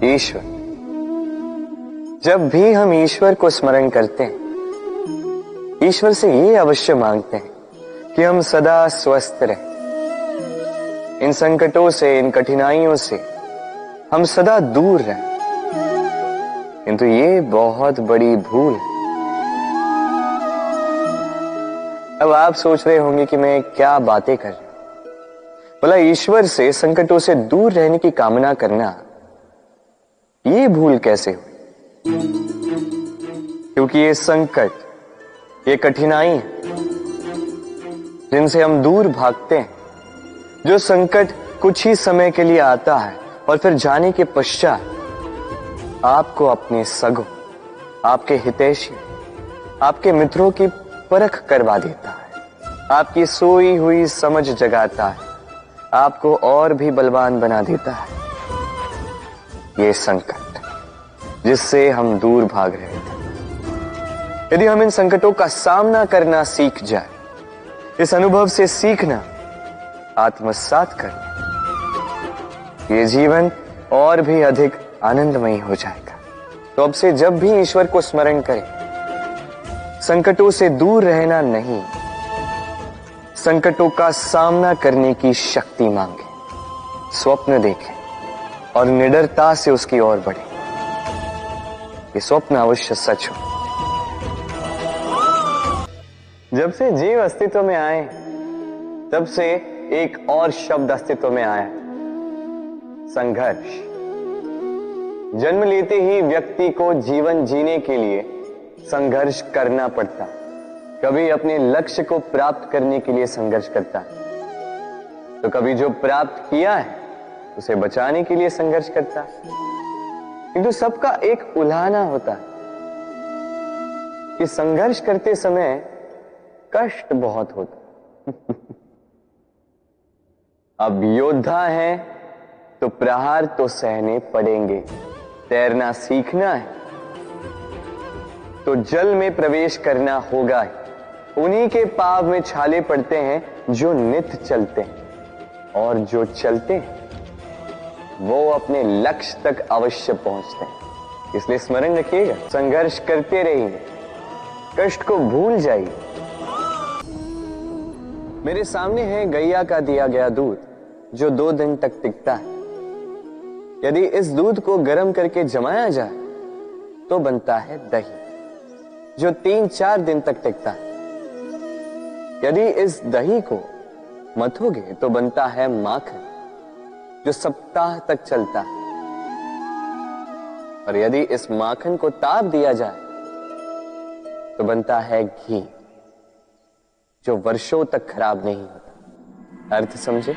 ईश्वर। जब भी हम ईश्वर को स्मरण करते हैं, ईश्वर से ये अवश्य मांगते हैं कि हम सदा स्वस्थ रहें, इन संकटों से, इन कठिनाइयों से हम सदा दूर रहें। किंतु ये बहुत बड़ी भूल है। अब आप सोच रहे होंगे कि मैं क्या बातें कर रहा हूं। बोला, ईश्वर से संकटों से दूर रहने की कामना करना ये भूल कैसे हुई? क्योंकि ये संकट, ये कठिनाई जिनसे हम दूर भागते हैं, जो संकट कुछ ही समय के लिए आता है और फिर जाने के पश्चात आपको अपने सगों, आपके हितैषी, आपके मित्रों की परख करवा देता है, आपकी सोई हुई समझ जगाता है, आपको और भी बलवान बना देता है। ये संकट जिससे हम दूर भाग रहे थे, यदि हम इन संकटों का सामना करना सीख जाए, इस अनुभव से सीखना, आत्मसात करना, ये जीवन और भी अधिक आनंदमयी हो जाएगा। तो अब से जब भी ईश्वर को स्मरण करें, संकटों से दूर रहना नहीं, संकटों का सामना करने की शक्ति मांगे, स्वप्न देखें और निडरता से उसकी ओर बढ़े। ये स्वप्न अवश्य सच हो। जब से जीव अस्तित्व में आए, तब से एक और शब्द अस्तित्व में आया, संघर्ष। जन्म लेते ही व्यक्ति को जीवन जीने के लिए संघर्ष करना पड़ता। कभी अपने लक्ष्य को प्राप्त करने के लिए संघर्ष करता, तो कभी जो प्राप्त किया है उसे बचाने के लिए संघर्ष करता। किंतु सबका एक उल्हाना होता है कि संघर्ष करते समय कष्ट बहुत होता। अब योद्धा है तो प्रहार तो सहने पड़ेंगे। तैरना सीखना है तो जल में प्रवेश करना होगा ही। उन्हीं के पाव में छाले पड़ते हैं जो नित चलते हैं, और जो चलते हैं वो अपने लक्ष्य तक अवश्य पहुंचते हैं। इसलिए स्मरण रखिएगा, संघर्ष करते रहिए, कष्ट को भूल जाइए। मेरे सामने है गैया का दिया गया दूध, जो 2 दिन तक टिकता है। यदि इस दूध को गर्म करके जमाया जाए तो बनता है दही, जो 3-4 दिन तक टिकता है। यदि इस दही को मथोगे तो बनता है माखन, जो सप्ताह तक चलता है। और यदि इस माखन को ताप दिया जाए तो बनता है घी, जो वर्षों तक खराब नहीं होता। अर्थ समझे?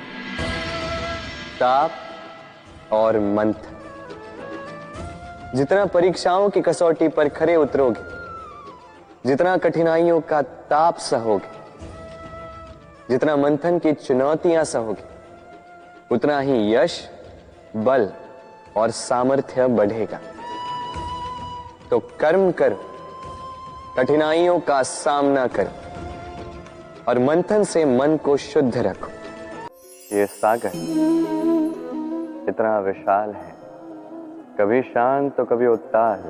ताप और मंथन। जितना परीक्षाओं की कसौटी पर खरे उतरोगे, जितना कठिनाइयों का ताप सहोगे, जितना मंथन की चुनौतियां सहोगे, उतना ही यश, बल और सामर्थ्य बढ़ेगा। तो कर्म करो, कठिनाइयों का सामना करो और मंथन से मन को शुद्ध रखो। ये सागर इतना विशाल है, कभी शांत तो कभी उत्ताल,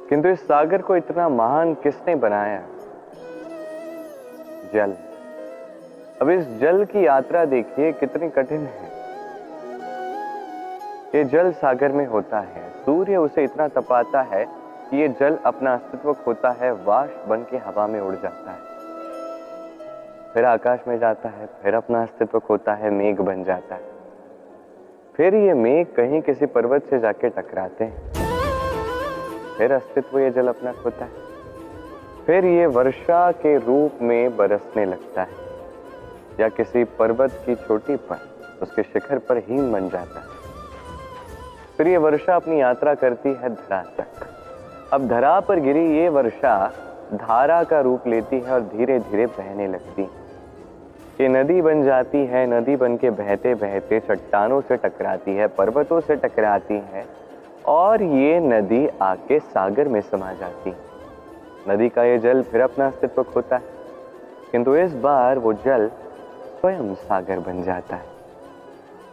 किंतु इस सागर को इतना महान किसने बनाया? जल। अब इस जल की यात्रा देखिए कितनी कठिन है। ये जल सागर में होता है, सूर्य उसे इतना तपाता है कि ये जल अपना अस्तित्व खोता है, वाष्प बन के हवा में उड़ जाता है, फिर आकाश में जाता है, फिर अपना अस्तित्व खोता है, मेघ बन जाता है। फिर ये मेघ कहीं किसी पर्वत से जाके टकराते हैं, फिर अस्तित्व ये जल अपना खोता है, फिर ये वर्षा के रूप में बरसने लगता है, या किसी पर्वत की चोटी पर, उसके शिखर पर हिम बन जाता है। फिर ये वर्षा अपनी यात्रा करती है धरा तक। अब धरा पर गिरी ये वर्षा धारा का रूप लेती है और धीरे धीरे बहने लगती है। ये नदी बन जाती है, नदी बन के बहते बहते चट्टानों से टकराती है, पर्वतों से टकराती है, और ये नदी आके सागर में समा जाती है। नदी का ये जल फिर अपना अस्तित्व खोता है, किंतु इस बार वो जल स्वयं सागर बन जाता है।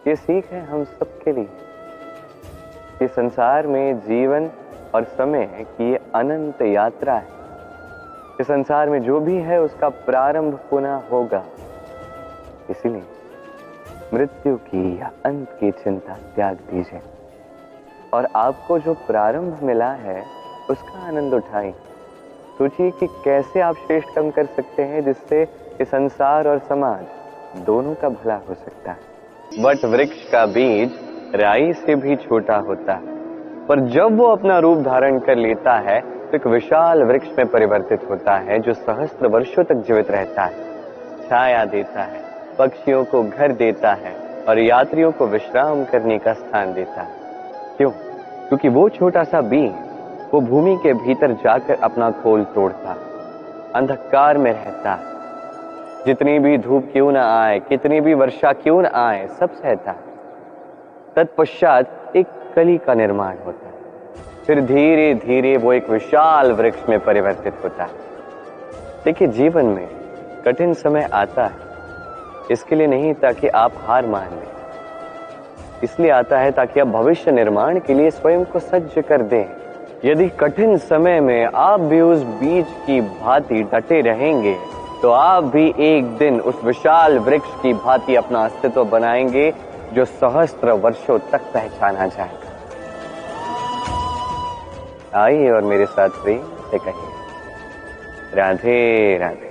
ये सीख है हम सबके लिए कि संसार में जीवन और समय की ये अनंत यात्रा है। इस संसार में जो भी है उसका प्रारंभ पुनः होगा। इसीलिए मृत्यु की या अंत की चिंता त्याग दीजिए और आपको जो प्रारंभ मिला है उसका आनंद उठाएं। सोचिए कि कैसे आप श्रेष्ठ कर्म कर सकते हैं जिससे इस संसार और समाज दोनों का भला हो सकता है। वट वृक्ष का बीज राई से भी छोटा होता है, पर जब वो अपना रूप धारण कर लेता है तो एक विशाल वृक्ष में परिवर्तित होता है जो सहस्त्र वर्षों तक जीवित रहता है, छाया देता है, पक्षियों को घर देता है और यात्रियों को विश्राम करने का स्थान देता है। क्यों? क्योंकि वो छोटा सा बीज वो भूमि के भीतर जाकर अपना खोल तोड़ता, अंधकार में रहता, जितनी भी धूप क्यों ना आए, कितनी भी वर्षा क्यों ना आए, सब सहता। तत्पश्चात एक कली का निर्माण होता है, फिर धीरे धीरे वो एक विशाल वृक्ष में परिवर्तित होता है। देखिए, जीवन में कठिन समय आता है इसके लिए नहीं ताकि आप हार मान लें, इसलिए आता है ताकि आप भविष्य निर्माण के लिए स्वयं को सज्ज कर दें। यदि कठिन समय में आप भी उस बीज की भांति डटे रहेंगे तो आप भी एक दिन उस विशाल वृक्ष की भांति अपना अस्तित्व बनाएंगे जो सहस्त्र वर्षों तक पहचाना जाएगा। आइए और मेरे साथ प्रेम से कहिए, राधे राधे।